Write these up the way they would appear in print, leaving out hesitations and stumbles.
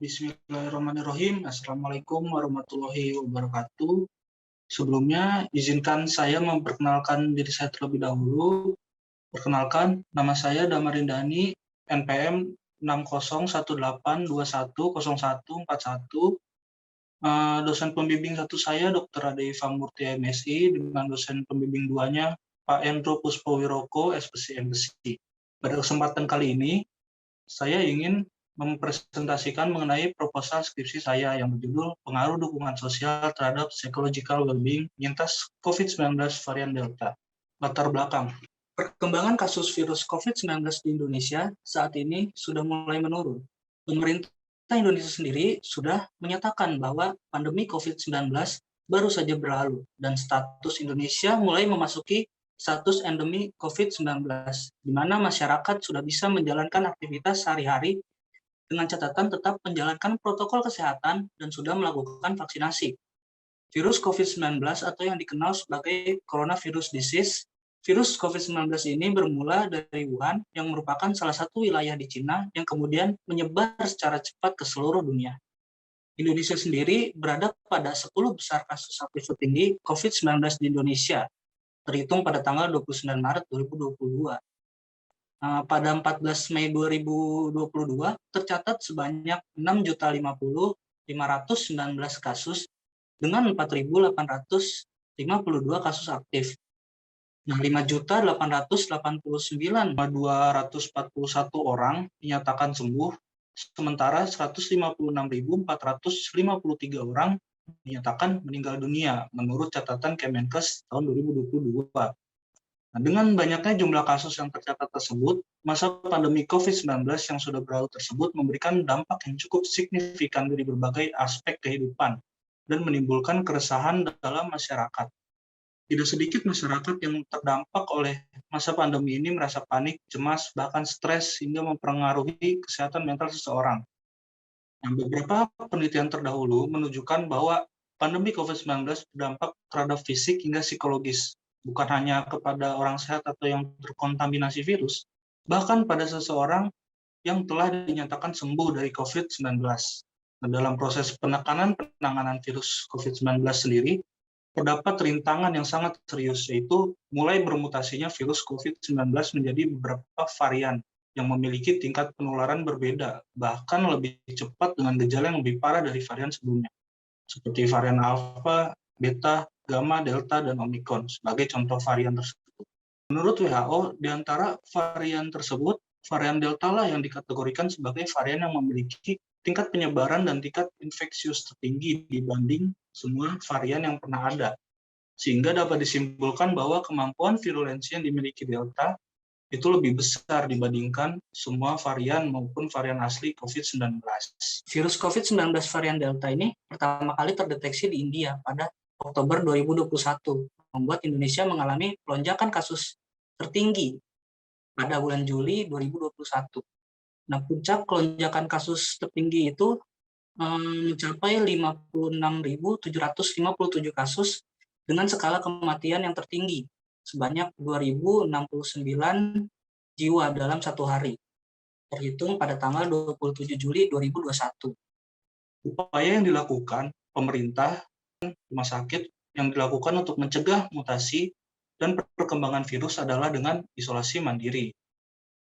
Bismillahirrahmanirrahim. Assalamualaikum warahmatullahi wabarakatuh. Sebelumnya, izinkan saya memperkenalkan diri saya terlebih dahulu. Perkenalkan, nama saya Damarindani, NPM 6018210141. Dosen pembimbing satu saya, Dr. Ade Famurti, MSI, dengan dosen pembimbing duanya, Pak Endro Puspowiroko, SPC MSI. Pada kesempatan kali ini, saya ingin mempresentasikan mengenai proposal skripsi saya yang berjudul Pengaruh Dukungan Sosial Terhadap Psychological Wellbeing Penyintas COVID-19 Varian Delta. Latar belakang. Perkembangan kasus virus COVID-19 di Indonesia saat ini sudah mulai menurun. Pemerintah Indonesia sendiri sudah menyatakan bahwa pandemi COVID-19 baru saja berlalu dan status Indonesia mulai memasuki status endemi COVID-19, di mana masyarakat sudah bisa menjalankan aktivitas sehari-hari dengan catatan tetap menjalankan protokol kesehatan dan sudah melakukan vaksinasi. Virus COVID-19 atau yang dikenal sebagai coronavirus disease, virus COVID-19 ini bermula dari Wuhan yang merupakan salah satu wilayah di Cina yang kemudian menyebar secara cepat ke seluruh dunia. Indonesia sendiri berada pada 10 besar kasus aktif tertinggi COVID-19 di Indonesia, terhitung pada tanggal 29 Maret 2022. Pada 14 Mei 2022, tercatat sebanyak 6.050.519 kasus dengan 4.852 kasus aktif. 5.889.241 orang dinyatakan sembuh, sementara 156.453 orang dinyatakan meninggal dunia menurut catatan Kemenkes tahun 2022. Dengan banyaknya jumlah kasus yang tercatat tersebut, masa pandemi COVID-19 yang sudah berlalu tersebut memberikan dampak yang cukup signifikan dari berbagai aspek kehidupan dan menimbulkan keresahan dalam masyarakat. Tidak sedikit masyarakat yang terdampak oleh masa pandemi ini merasa panik, cemas, bahkan stres hingga mempengaruhi kesehatan mental seseorang. Beberapa penelitian terdahulu menunjukkan bahwa pandemi COVID-19 berdampak terhadap fisik hingga psikologis, bukan hanya kepada orang sehat atau yang terkontaminasi virus, bahkan pada seseorang yang telah dinyatakan sembuh dari COVID-19. Dalam proses penanganan virus COVID-19 sendiri, terdapat rintangan yang sangat serius, yaitu mulai bermutasinya virus COVID-19 menjadi beberapa varian yang memiliki tingkat penularan berbeda, bahkan lebih cepat dengan gejala yang lebih parah dari varian sebelumnya, seperti varian Alpha, Beta, Gamma, Delta, dan Omicron sebagai contoh varian tersebut. Menurut WHO, di antara varian tersebut, varian Delta lah yang dikategorikan sebagai varian yang memiliki tingkat penyebaran dan tingkat infeksius tertinggi dibanding semua varian yang pernah ada. Sehingga dapat disimpulkan bahwa kemampuan virulensi yang dimiliki Delta itu lebih besar dibandingkan semua varian maupun varian asli COVID-19. Virus COVID-19 varian Delta ini pertama kali terdeteksi di India pada Oktober 2021, membuat Indonesia mengalami lonjakan kasus tertinggi pada bulan Juli 2021. Nah, puncak lonjakan kasus tertinggi itu mencapai 56.757 kasus dengan skala kematian yang tertinggi, sebanyak 2.069 jiwa dalam satu hari, terhitung pada tanggal 27 Juli 2021. Upaya yang dilakukan pemerintah rumah sakit yang dilakukan untuk mencegah mutasi dan perkembangan virus adalah dengan isolasi mandiri.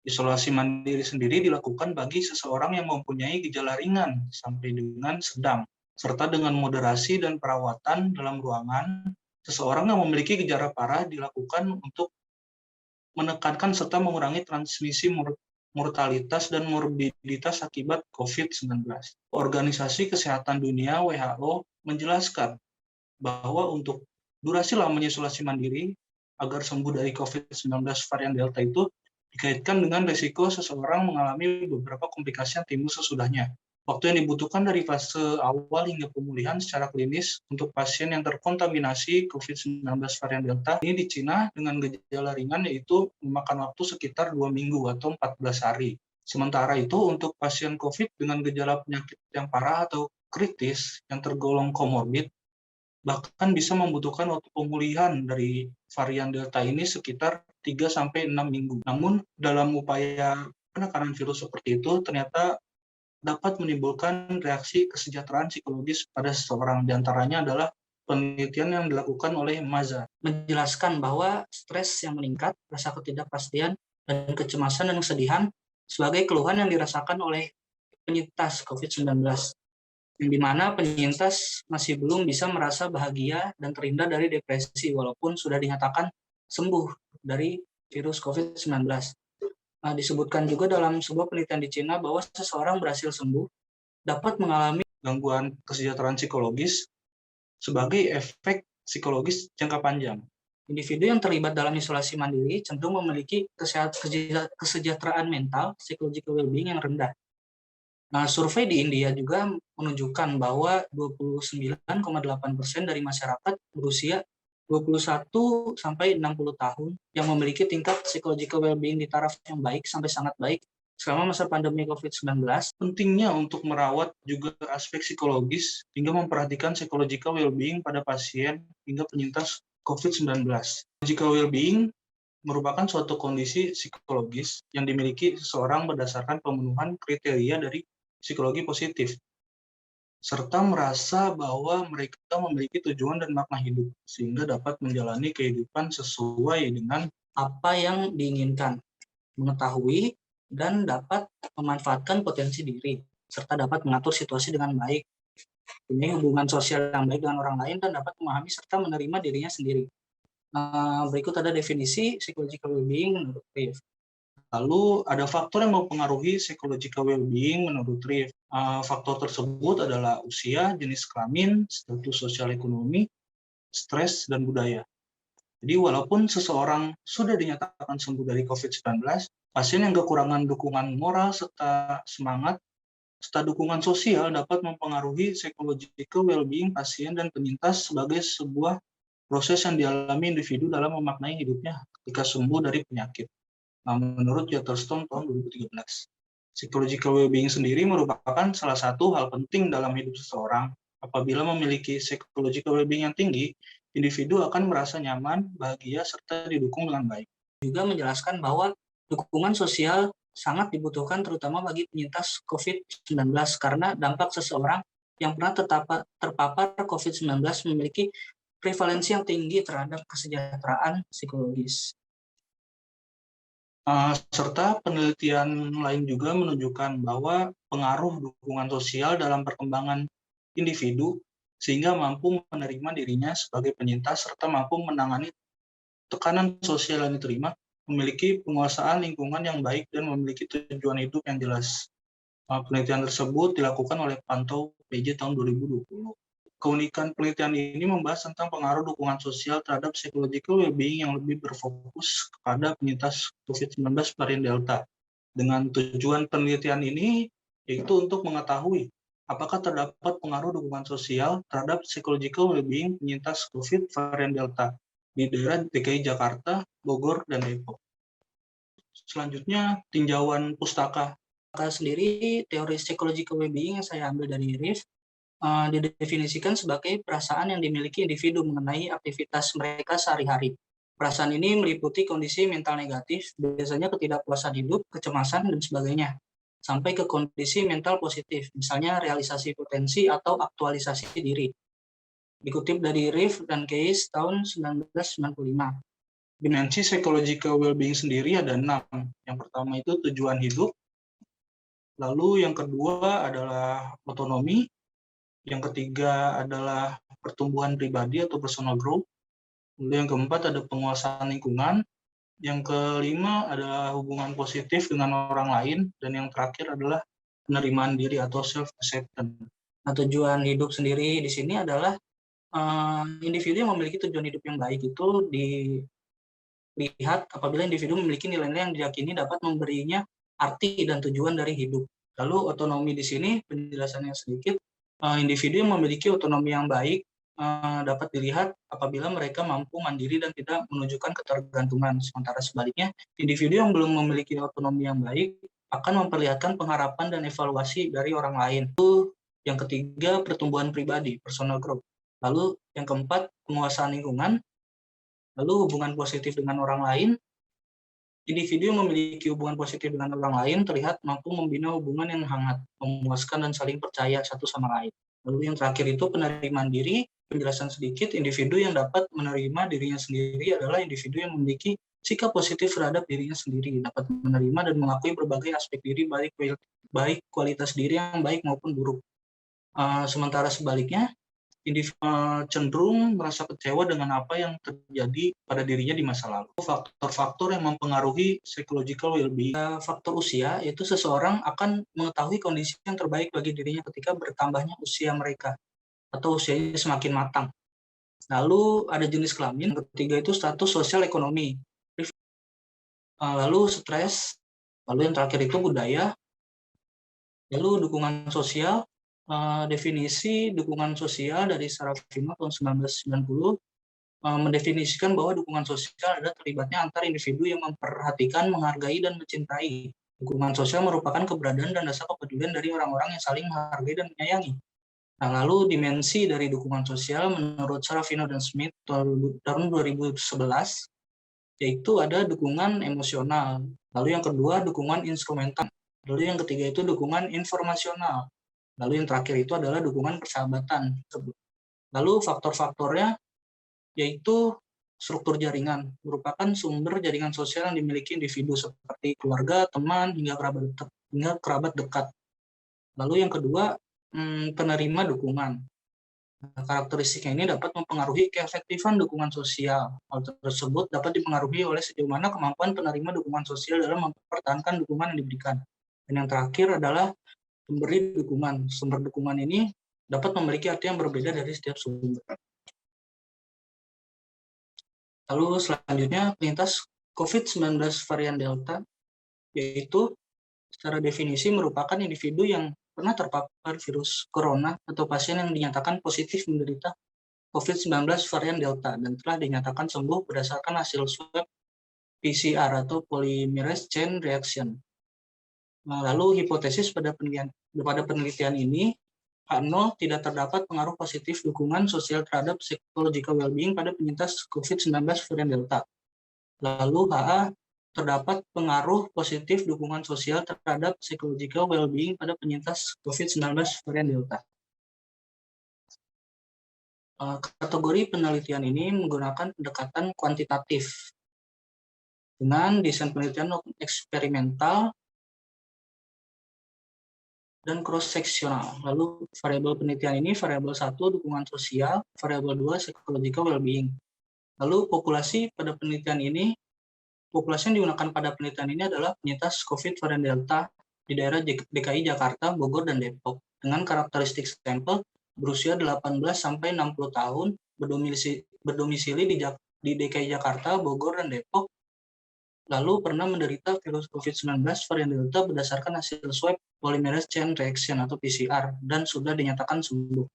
Isolasi mandiri sendiri dilakukan bagi seseorang yang mempunyai gejala ringan sampai dengan sedang, serta dengan moderasi dan perawatan dalam ruangan. Seseorang yang memiliki gejala parah dilakukan untuk menekankan serta mengurangi transmisi mortalitas dan morbiditas akibat COVID-19. Organisasi Kesehatan Dunia (WHO) menjelaskan bahwa untuk durasi lamanya isolasi mandiri agar sembuh dari COVID-19 varian Delta itu dikaitkan dengan risiko seseorang mengalami beberapa komplikasi yang timbul sesudahnya. Waktu yang dibutuhkan dari fase awal hingga pemulihan secara klinis untuk pasien yang terkontaminasi COVID-19 varian Delta ini di Cina dengan gejala ringan yaitu memakan waktu sekitar 2 minggu atau 14 hari. Sementara itu untuk pasien COVID dengan gejala penyakit yang parah atau kritis yang tergolong komorbid bahkan bisa membutuhkan waktu pemulihan dari varian Delta ini sekitar 3-6 minggu. Namun dalam upaya penekanan virus seperti itu ternyata dapat menimbulkan reaksi kesejahteraan psikologis pada seseorang. Di antaranya adalah penelitian yang dilakukan oleh Maza menjelaskan bahwa stres yang meningkat, rasa ketidakpastian, dan kecemasan dan kesedihan sebagai keluhan yang dirasakan oleh penyintas COVID-19, yang dimana penyintas masih belum bisa merasa bahagia dan terhindar dari depresi walaupun sudah dinyatakan sembuh dari virus COVID-19. Disebutkan juga dalam sebuah penelitian di Cina bahwa seseorang berhasil sembuh dapat mengalami gangguan kesejahteraan psikologis sebagai efek psikologis jangka panjang. Individu yang terlibat dalam isolasi mandiri cenderung memiliki kesejahteraan mental, psychological well-being yang rendah. Survei di India juga menunjukkan bahwa 29,8% dari masyarakat berusia 21 sampai 60 tahun yang memiliki tingkat psychological well-being di taraf yang baik sampai sangat baik selama masa pandemi COVID-19. Pentingnya untuk merawat juga aspek psikologis hingga memperhatikan psychological well-being pada pasien hingga penyintas COVID-19. Psychological well-being merupakan suatu kondisi psikologis yang dimiliki seseorang berdasarkan pemenuhan kriteria dari psikologi positif, serta merasa bahwa mereka memiliki tujuan dan makna hidup, sehingga dapat menjalani kehidupan sesuai dengan apa yang diinginkan, mengetahui dan dapat memanfaatkan potensi diri, serta dapat mengatur situasi dengan baik, punya hubungan sosial yang baik dengan orang lain, dan dapat memahami serta menerima dirinya sendiri. Berikut ada definisi psychological well-being menurut Riff. Lalu ada faktor yang mempengaruhi psychological well-being menurut Riff. Faktor tersebut adalah usia, jenis kelamin, status sosial ekonomi, stres, dan budaya. Jadi walaupun seseorang sudah dinyatakan sembuh dari COVID-19, pasien yang kekurangan dukungan moral serta semangat, serta dukungan sosial dapat mempengaruhi psychological well-being pasien dan penyintas sebagai sebuah proses yang dialami individu dalam memaknai hidupnya ketika sembuh dari penyakit. Menurut Yatterstone tahun 2013, psychological well-being sendiri merupakan salah satu hal penting dalam hidup seseorang. Apabila memiliki psychological well-being yang tinggi, individu akan merasa nyaman, bahagia, serta didukung dengan baik. Juga menjelaskan bahwa dukungan sosial sangat dibutuhkan terutama bagi penyintas COVID-19 karena dampak seseorang yang pernah terpapar COVID-19 memiliki prevalensi yang tinggi terhadap kesejahteraan psikologis. Serta penelitian lain juga menunjukkan bahwa pengaruh dukungan sosial dalam perkembangan individu sehingga mampu menerima dirinya sebagai penyintas serta mampu menangani tekanan sosial yang diterima, memiliki penguasaan lingkungan yang baik dan memiliki tujuan hidup yang jelas. Penelitian tersebut dilakukan oleh Pantau PJ tahun 2020. Keunikan penelitian ini membahas tentang pengaruh dukungan sosial terhadap psychological well-being yang lebih berfokus kepada penyintas COVID-19 varian Delta. Dengan tujuan penelitian ini yaitu untuk mengetahui apakah terdapat pengaruh dukungan sosial terhadap psychological well-being penyintas COVID varian Delta di daerah DKI Jakarta, Bogor, dan Depok. Selanjutnya, tinjauan pustaka. Sendiri, teori psychological well-being yang saya ambil dari Riff didefinisikan sebagai perasaan yang dimiliki individu mengenai aktivitas mereka sehari-hari. Perasaan ini meliputi kondisi mental negatif, biasanya ketidakpuasan hidup, kecemasan, dan sebagainya, sampai ke kondisi mental positif, misalnya realisasi potensi atau aktualisasi diri. Dikutip dari Riff dan Case tahun 1995. Dimensi psychological well-being sendiri ada 6. Yang pertama itu tujuan hidup, lalu yang kedua adalah otonomi, yang ketiga adalah pertumbuhan pribadi atau personal growth. Lalu yang keempat ada penguasaan lingkungan. Yang kelima adalah hubungan positif dengan orang lain. Dan yang terakhir adalah penerimaan diri atau self-acceptance. Nah, tujuan hidup sendiri di sini adalah individu yang memiliki tujuan hidup yang baik itu dilihat apabila individu memiliki nilai-nilai yang diyakini dapat memberinya arti dan tujuan dari hidup. Lalu otonomi di sini penjelasannya sedikit. Individu yang memiliki otonomi yang baik dapat dilihat apabila mereka mampu mandiri dan tidak menunjukkan ketergantungan. Sementara sebaliknya, individu yang belum memiliki otonomi yang baik akan memperlihatkan pengharapan dan evaluasi dari orang lain. Lalu yang ketiga, pertumbuhan pribadi, personal growth. Lalu yang keempat, penguasaan lingkungan. Lalu hubungan positif dengan orang lain. Individu yang memiliki hubungan positif dengan orang lain terlihat mampu membina hubungan yang hangat, memuaskan, dan saling percaya satu sama lain. Lalu yang terakhir itu penerimaan diri. Penjelasan sedikit, individu yang dapat menerima dirinya sendiri adalah individu yang memiliki sikap positif terhadap dirinya sendiri, dapat menerima dan mengakui berbagai aspek diri, baik kualitas diri yang baik maupun buruk. Sementara sebaliknya, cenderung merasa kecewa dengan apa yang terjadi pada dirinya di masa lalu. Faktor-faktor yang mempengaruhi psychological well-being. Faktor usia, yaitu seseorang akan mengetahui kondisi yang terbaik bagi dirinya ketika bertambahnya usia mereka atau usianya semakin matang. Lalu ada jenis kelamin. Ketiga itu status sosial ekonomi. Lalu stres. Lalu yang terakhir itu budaya. Lalu dukungan sosial. Definisi dukungan sosial dari Sarafino tahun 1990 mendefinisikan bahwa dukungan sosial adalah terlibatnya antar individu yang memperhatikan, menghargai, dan mencintai. Dukungan sosial merupakan keberadaan dan rasa kepedulian dari orang-orang yang saling menghargai dan menyayangi. Nah, lalu dimensi dari dukungan sosial menurut Sarafino dan Smith tahun 2011, yaitu ada dukungan emosional. Lalu yang kedua, dukungan instrumental. Lalu yang ketiga itu dukungan informasional. Lalu yang terakhir itu adalah dukungan persahabatan. Lalu faktor-faktornya yaitu struktur jaringan, merupakan sumber jaringan sosial yang dimiliki individu seperti keluarga, teman, hingga kerabat dekat. Lalu yang kedua, penerima dukungan. Karakteristiknya ini dapat mempengaruhi keefektifan dukungan sosial. Hal tersebut dapat dipengaruhi oleh sejauh mana kemampuan penerima dukungan sosial dalam mempertahankan dukungan yang diberikan. Dan yang terakhir adalah pemberi dukungan. Sumber dukungan ini dapat memiliki arti yang berbeda dari setiap sumber. Lalu selanjutnya, penyintas COVID-19 varian Delta, yaitu secara definisi merupakan individu yang pernah terpapar virus corona atau pasien yang dinyatakan positif menderita COVID-19 varian Delta dan telah dinyatakan sembuh berdasarkan hasil swab PCR atau polymerase chain reaction. Lalu hipotesis pada penelitian ini, H0 tidak terdapat pengaruh positif dukungan sosial terhadap psychological well-being pada penyintas COVID-19 varian Delta. Lalu HA terdapat pengaruh positif dukungan sosial terhadap psychological well-being pada penyintas COVID-19 varian Delta. Kategori penelitian ini menggunakan pendekatan kuantitatif dengan desain penelitian eksperimental dan cross-seksional. Lalu variabel penelitian ini, variabel 1 dukungan sosial, variabel 2 psychological well-being. Lalu populasi pada penelitian ini, populasi yang digunakan pada penelitian ini adalah penyintas COVID varian Delta di daerah DKI Jakarta, Bogor, dan Depok dengan karakteristik sampel berusia 18 sampai 60 tahun, berdomisili di DKI Jakarta, Bogor, dan Depok, lalu pernah menderita virus COVID-19 varian Delta berdasarkan hasil swab polymerase chain reaction atau PCR dan sudah dinyatakan sembuh.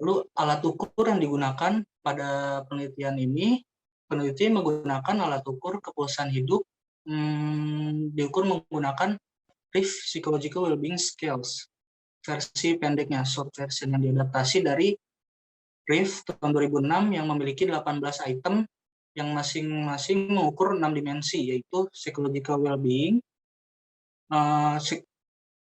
Lalu alat ukur yang digunakan pada penelitian ini, peneliti menggunakan alat ukur kepuasan hidup, diukur menggunakan RIF Psychological Wellbeing Scales, versi pendeknya, short version yang diadaptasi dari RIF tahun 2006 yang memiliki 18 item yang masing-masing mengukur 6 dimensi, yaitu psychological well-being,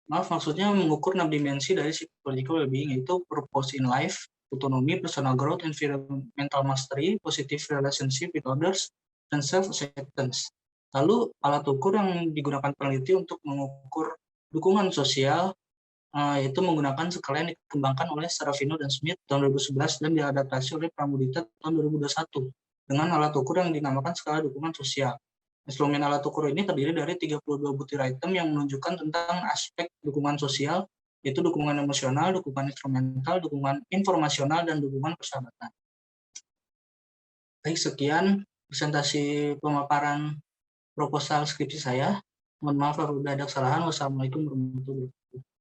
maksudnya mengukur 6 dimensi dari psychological well-being, yaitu purpose in life, autonomy, personal growth, environmental mastery, positive relationship with others, dan self-acceptance. Lalu alat ukur yang digunakan peneliti untuk mengukur dukungan sosial yaitu menggunakan skala yang dikembangkan oleh Sarafino dan Smith tahun 2011 dan diadaptasi oleh Pramudita tahun 2021 dengan alat ukur yang dinamakan skala dukungan sosial. Instrumen alat ukur ini terdiri dari 32 butir item yang menunjukkan tentang aspek dukungan sosial, yaitu dukungan emosional, dukungan instrumental, dukungan informasional, dan dukungan persahabatan. Baik, sekian presentasi pemaparan proposal skripsi saya. Mohon maaf kalau ada kesalahan. Wassalamualaikum warahmatullahi wabarakatuh.